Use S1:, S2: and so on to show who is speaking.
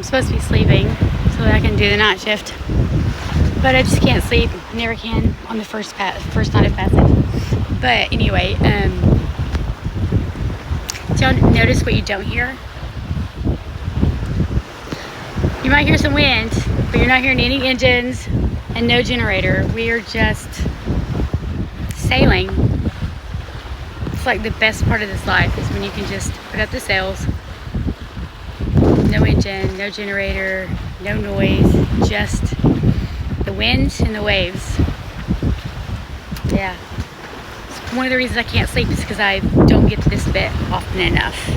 S1: supposed to be sleeping so that I can do the night shift, but I just can't sleep. Never can on the first night of passage. But anyway, do y'all notice what you don't hear? You might hear some wind, but you're not hearing any engines and no generator. We are just sailing. It's like the best part of this life is when you can just put up the sails. No engine, no generator, no noise, just the wind and the waves. Yeah. It's one of the reasons I can't sleep is because I don't get this bit often enough.